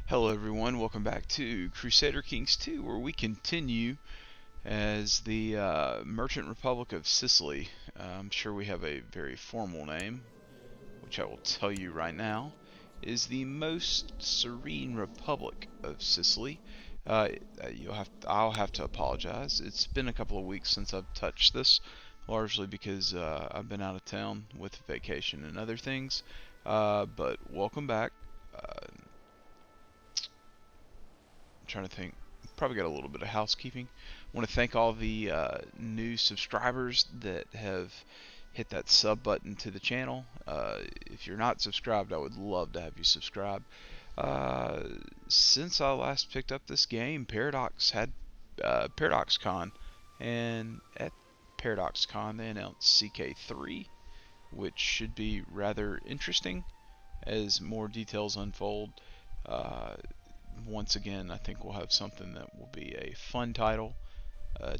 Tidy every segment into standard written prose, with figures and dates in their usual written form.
Hello everyone, welcome back to Crusader Kings 2, where we continue as the Merchant Republic of Sicily. I'm sure we have a very formal name, which I will tell you right now, is the Most Serene Republic of Sicily. I'll have to apologize. It's been a couple of weeks since I've touched this, largely because I've been out of town with vacation and other things. But welcome back. Trying to think. Probably got a little bit of housekeeping. I want to thank all the new subscribers that have hit that sub button to the channel. If you're not subscribed, I would love to have you subscribe. Since I last picked up this game, Paradox had ParadoxCon, and at ParadoxCon they announced CK2, which should be rather interesting as more details unfold. Once again, I think we'll have something that will be a fun title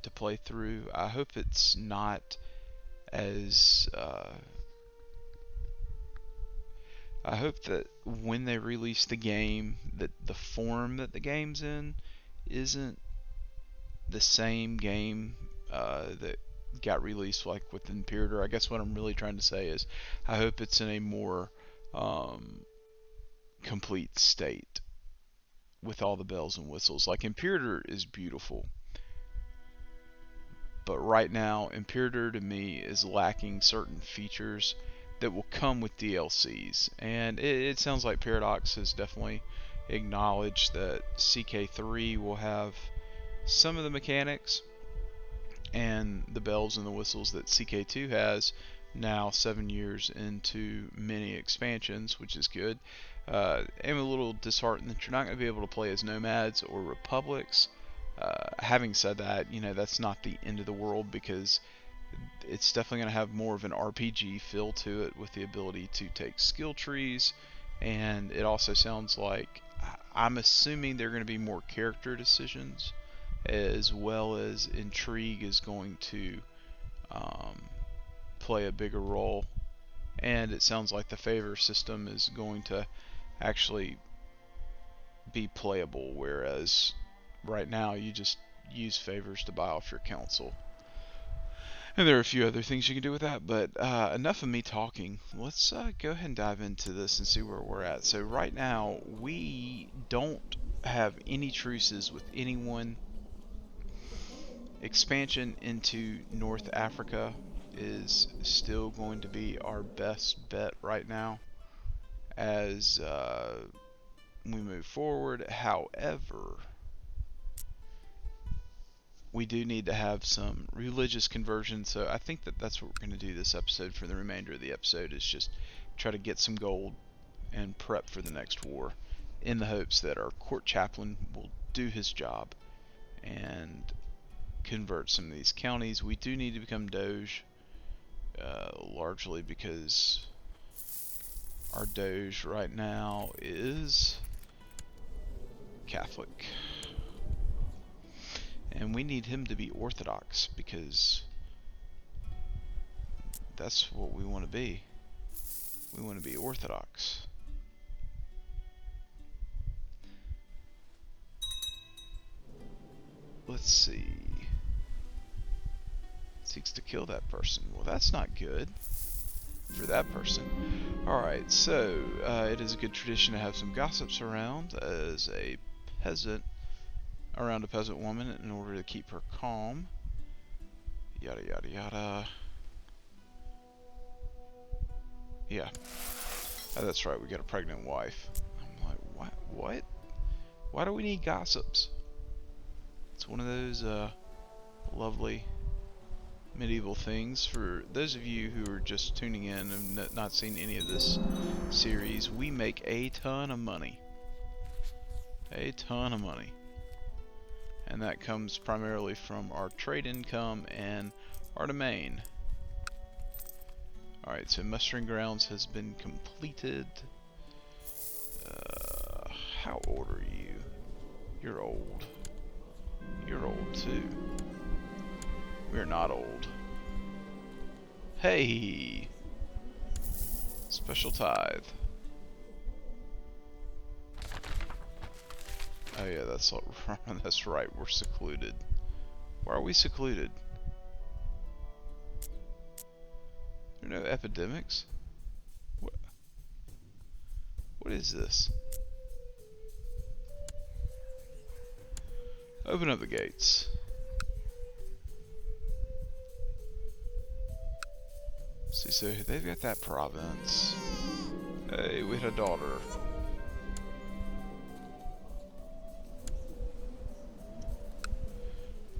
to play through. I hope it's not as I hope that when they release the game, that the form that the game's in isn't the same game that got released like with Imperator. I guess what I'm really trying to say is I hope it's in a more complete state with all the bells and whistles. Like Imperator is beautiful, but right now Imperator to me is lacking certain features that will come with DLCs, and it sounds like Paradox has definitely acknowledged that CK3 will have some of the mechanics and the bells and the whistles that CK2 has now 7 years into many expansions, which is good. I'm a little disheartened that you're not going to be able to play as nomads or republics. Having said that, that's not the end of the world, because it's definitely going to have more of an RPG feel to it with the ability to take skill trees, and it also sounds like, I'm assuming there are going to be more character decisions, as well as intrigue is going to play a bigger role, and it sounds like the favor system is going to actually be playable, whereas right now you just use favors to buy off your council. And there are a few other things you can do with that, but enough of me talking. Let's go ahead and dive into this and see where we're at. So right now we don't have any truces with anyone. Expansion into North Africa is still going to be our best bet right now as we move forward. However, we do need to have some religious conversion, so I think that that's what we're going to do this episode. For the remainder of the episode is just try to get some gold and prep for the next war, in the hopes that our court chaplain will do his job and convert some of these counties. We do need to become Doge, largely because our Doge right now is Catholic, and we need him to be Orthodox, because that's what we want to be. We want to be Orthodox. Let's see. Seeks to kill that person. Well, that's not good for that person. Alright, so it is a good tradition to have some gossips around as a peasant, around a peasant woman, in order to keep her calm. Yada yada yada. Yeah. Oh, that's right, we got a pregnant wife. I'm like, what? Why do we need gossips? It's one of those lovely medieval things. For those of you who are just tuning in and not seen any of this series, we make a ton of money. A ton of money. And that comes primarily from our trade income and our domain. Alright, so mustering grounds has been completed. How old are you? You're old. You're old too. We're not old. Hey! Special tithe. Oh yeah, that's that's right. We're secluded. Why are we secluded? There are no epidemics. What? What is this? Open up the gates. See, so they've got that province. Hey, we had a daughter.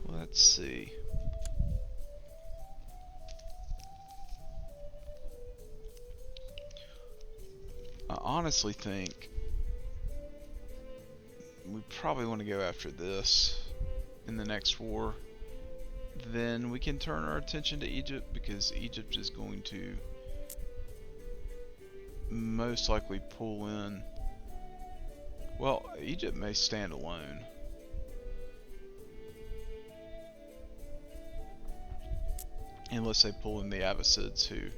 Let's see. I honestly think we probably want to go after this in the next war. Then we can turn our attention to Egypt, because Egypt is going to most likely pull in. Well, Egypt may stand alone. Unless they pull in the Abbasids, who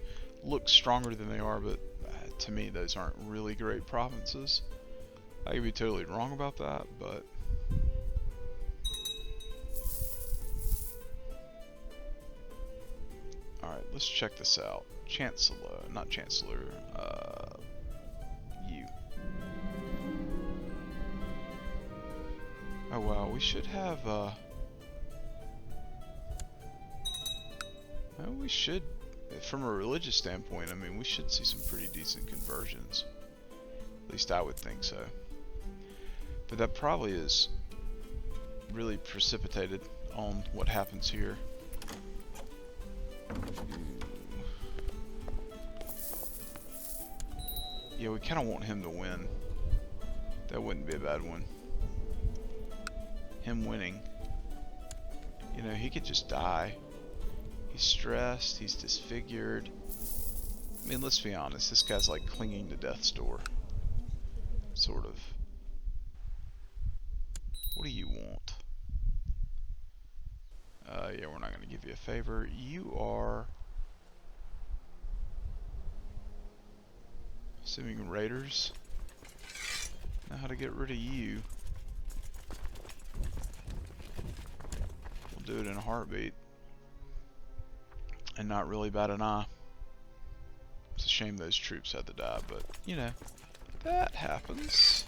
look stronger than they are, but to me those aren't really great provinces. I could be totally wrong about that, but alright, let's check this out. Chancellor, not Chancellor, you. Oh wow, we should have, well, we should, from a religious standpoint, I mean, we should see some pretty decent conversions. At least I would think so. But that probably is really precipitated on what happens here. Yeah, we kind of want him to win. That wouldn't be a bad one. Him winning. You know, he could just die. He's stressed, he's disfigured. I mean, let's be honest, this guy's like clinging to death's door. Sort of. What do you want? Yeah, we're not going to give you a favor. You are... assuming raiders know how to get rid of you. We'll do it in a heartbeat. And not really bat an eye. It's a shame those troops had to die, but, you know, that happens.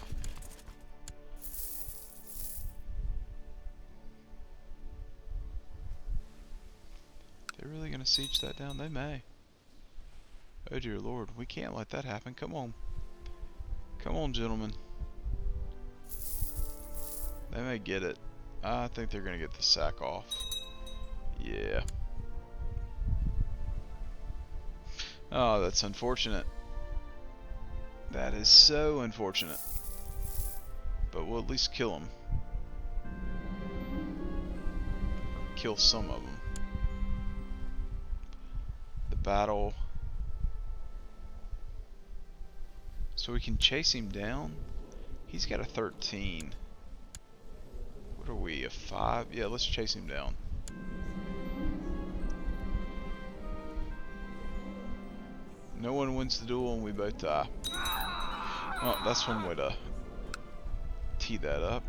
They're really gonna siege that down? They may. Oh dear lord, we can't let that happen. Come on. Come on, gentlemen. They may get it. I think they're gonna get the sack off. Yeah. Oh, that's unfortunate. That is so unfortunate. But we'll at least kill them. Kill some of them. The battle. So we can chase him down. He's got a 13. What are we, a 5? Yeah, let's chase him down. No one wins the duel and we both die. Well, that's one way to tee that up.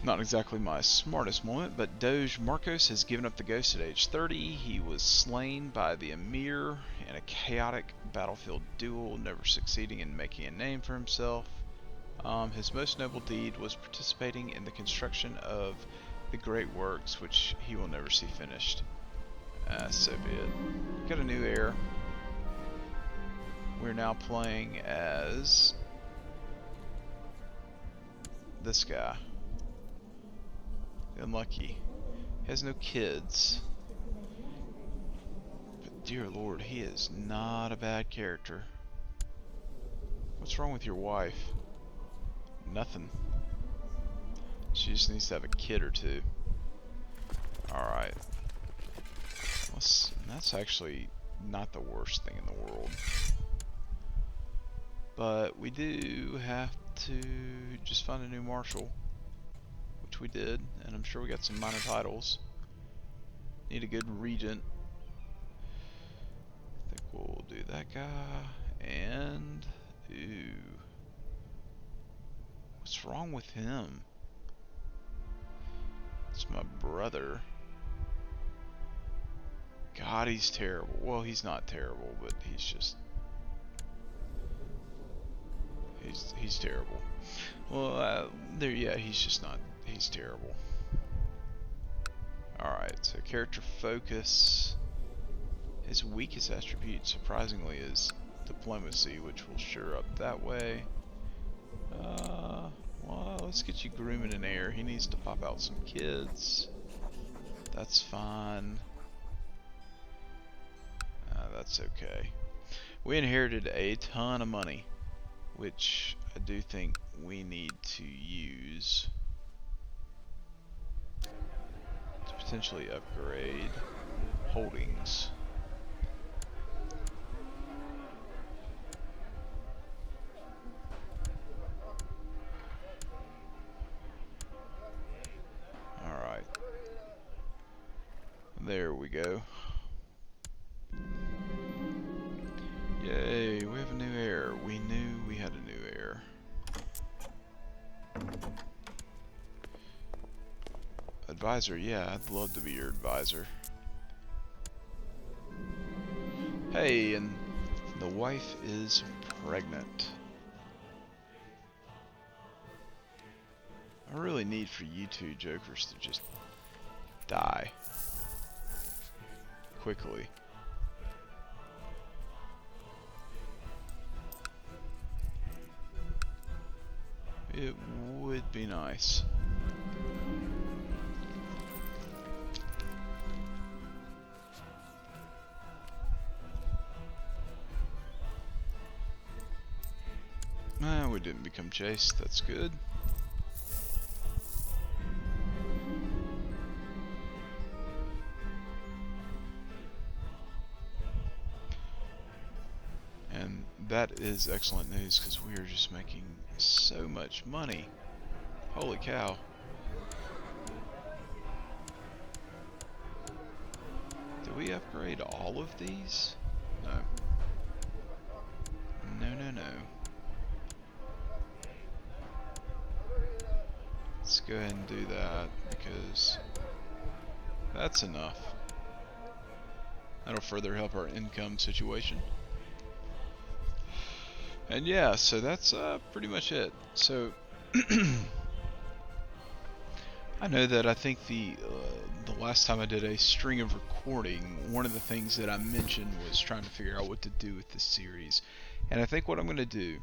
Not exactly my smartest moment, but Doge Marcos has given up the ghost at age 30. He was slain by the Emir in a chaotic battlefield duel, never succeeding in making a name for himself. His most noble deed was participating in the construction of the great works, which he will never see finished. So be it. Got a new heir. We're now playing as this guy. Unlucky. He has no kids. But dear lord, he is not a bad character. What's wrong with your wife? Nothing. She just needs to have a kid or two. Alright. That's actually not the worst thing in the world. But we do have to just find a new marshal. Which we did, and I'm sure we got some minor titles. Need a good regent. I think we'll do that guy. And... ooh. What's wrong with him? It's my brother. God, he's terrible. Well, he's not terrible, but he's just... He's terrible. Well, yeah, he's just not... He's terrible. Alright, so character focus. His weakest attribute, surprisingly, is diplomacy, which will sure up that way. Well, let's get you grooming an heir. He needs to pop out some kids. That's fine. That's okay. We inherited a ton of money, which I do think we need to use to potentially upgrade holdings. Alright. There we go. Yay, we have a new heir. We knew we had a new heir. Advisor, yeah, I'd love to be your advisor. Hey, and the wife is pregnant. I really need for you two jokers to just die quickly. It would be nice. We didn't become chased, that's good. And that is excellent news because we are just making so much money. Holy cow. Did we upgrade all of these? No. No. Let's go ahead and do that because that's enough. That'll further help our income situation. And yeah, so that's pretty much it. So I know that I think the last time I did a string of recording, one of the things that I mentioned was trying to figure out what to do with this series. And I think what I'm going to do...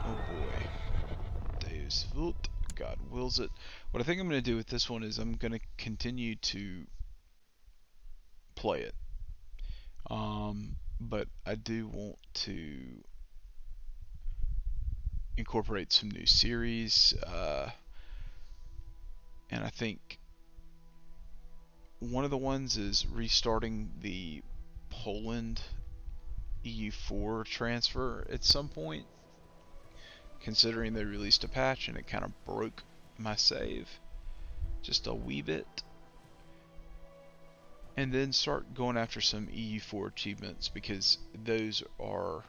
Oh boy. Deus vult, God wills it. What I think I'm going to do with this one is I'm going to continue to play it. But I do want to incorporate some new series, and I think one of the ones is restarting the Poland EU4 transfer at some point, considering they released a patch and it kind of broke my save just a wee bit. And then start going after some EU4 achievements because those are,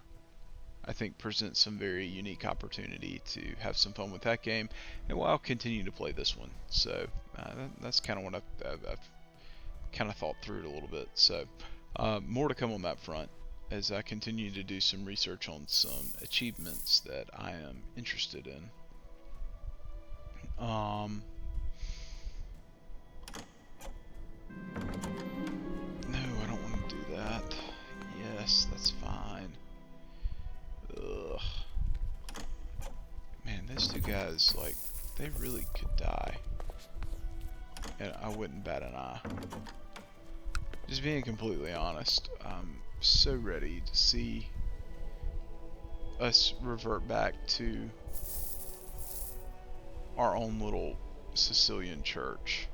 I think, present some very unique opportunity to have some fun with that game, and while continue to play this one. So that's kind of what I've kind of thought through it a little bit. So more to come on that front as I continue to do some research on some achievements that I am interested in. No, I don't want to do that. Yes, that's fine. Ugh. Man, those two guys, like, they really could die. And I wouldn't bat an eye. Just being completely honest, I'm so ready to see us revert back to our own little Sicilian church.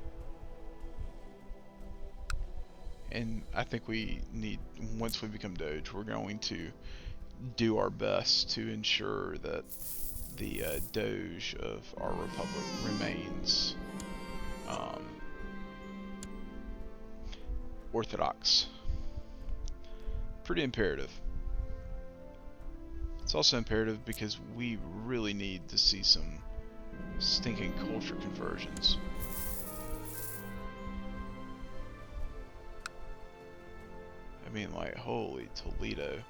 And I think we need, once we become Doge, we're going to do our best to ensure that the Doge of our Republic remains orthodox. Pretty imperative. It's also imperative because we really need to see some stinking culture conversions. I mean, like, holy Toledo.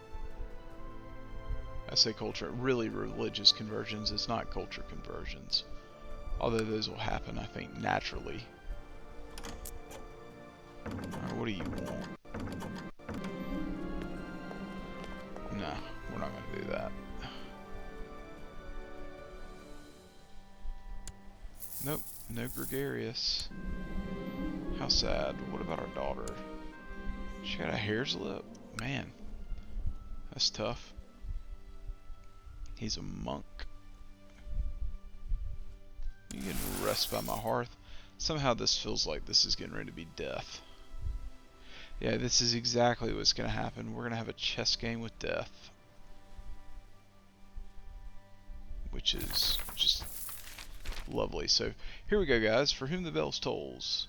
I say culture, really religious conversions, it's not culture conversions. Although those will happen, I think, naturally. Alright, what do you want? Nah, we're not going to do that. Nope, no gregarious. How sad. What about our daughter? She got a hair's lip? Man, that's tough. He's a monk. You can rest by my hearth. Somehow this feels like this is getting ready to be death. Yeah, this is exactly what's going to happen. We're going to have a chess game with death. Which is just lovely. So, here we go, guys. For whom the bells tolls.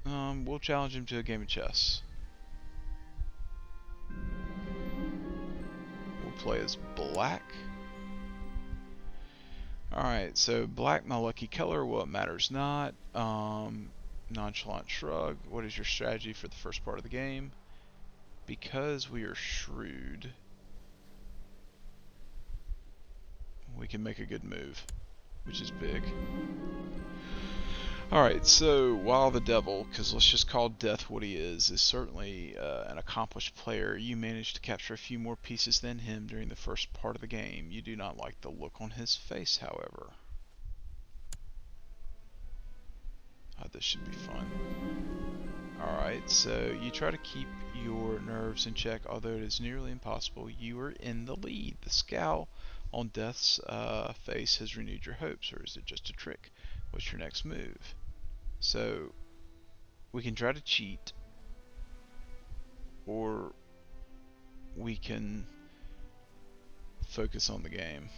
We'll challenge him to a game of chess. We'll play as black. Alright, so black, my lucky color. Well, it matters not. Nonchalant shrug. What is your strategy for the first part of the game? Because we are shrewd, we can make a good move, which is big. Alright, so while the devil, because let's just call death what he is certainly an accomplished player, you managed to capture a few more pieces than him during the first part of the game. You do not like the look on his face, however. This should be fun. Alright, so you try to keep your nerves in check, although it is nearly impossible. You are in the lead. The scowl on Death's face has renewed your hopes, or is it just a trick? What's your next move? So, we can try to cheat, or we can focus on the game.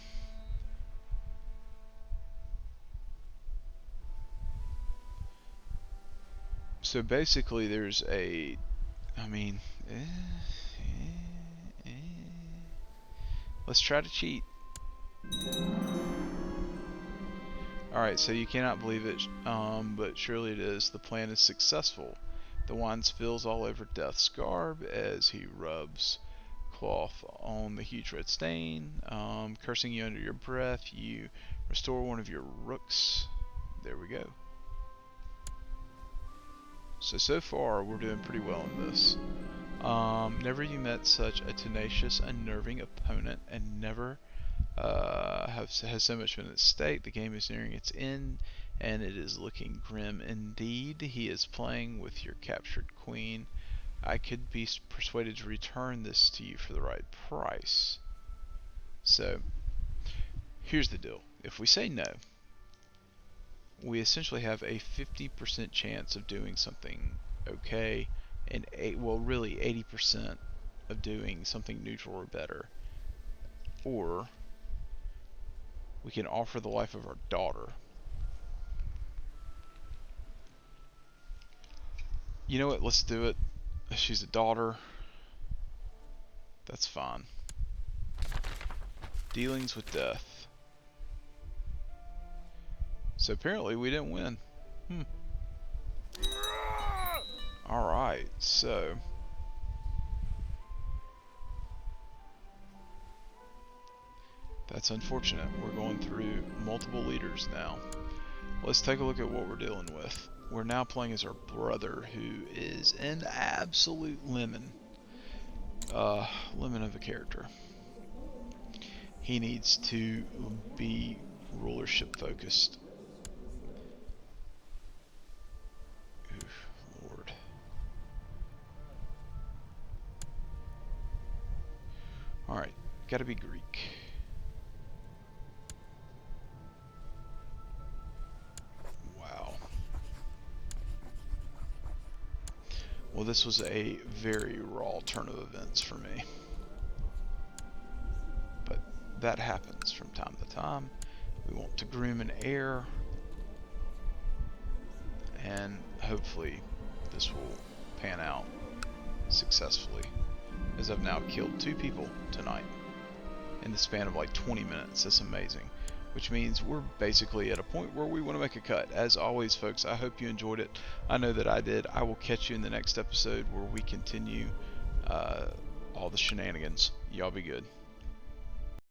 So basically there's a, I mean, let's try to cheat. Alright, so you cannot believe it, but surely it is. The plan is successful. The wine spills all over Death's garb as he rubs cloth on the huge red stain. Cursing you under your breath, you restore one of your rooks. There we go. So far we're doing pretty well in this. Never you met such a tenacious, unnerving opponent, and never has so much been at stake. The game is nearing its end, and it is looking grim indeed. He is playing with your captured queen. I could be persuaded to return this to you for the right price. So, here's the deal. If we say no, we essentially have a 50% chance of doing something okay, and well, really 80% of doing something neutral or better. Or we can offer the life of our daughter. You know what? Let's do it. She's a daughter. That's fine. Dealings with death. So apparently we didn't win. Alright, so that's unfortunate. We're going through multiple leaders now. Let's take a look at what we're dealing with. We're now playing as our brother, who is an absolute lemon. Lemon of a character. He needs to be rulership focused. Oof, Lord. Alright, gotta be Greek. Wow. Well, this was a very raw turn of events for me. But that happens from time to time. We want to groom an heir, and hopefully this will pan out successfully, as I've now killed 2 people tonight. in the span of like 20 minutes. That's amazing. Which means we're basically at a point where we want to make a cut. As always, folks, I hope you enjoyed it. I know that I did. I will catch you in the next episode where we continue all the shenanigans. Y'all be good.